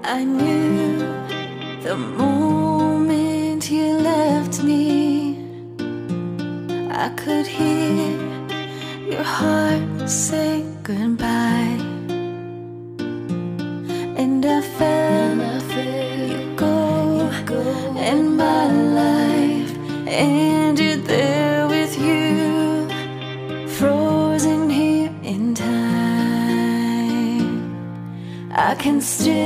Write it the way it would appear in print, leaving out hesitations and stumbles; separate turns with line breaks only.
I knew the moment you left me, I could hear your heart say goodbye. And I felt you go, and my life ended there with you, frozen here in time. I can still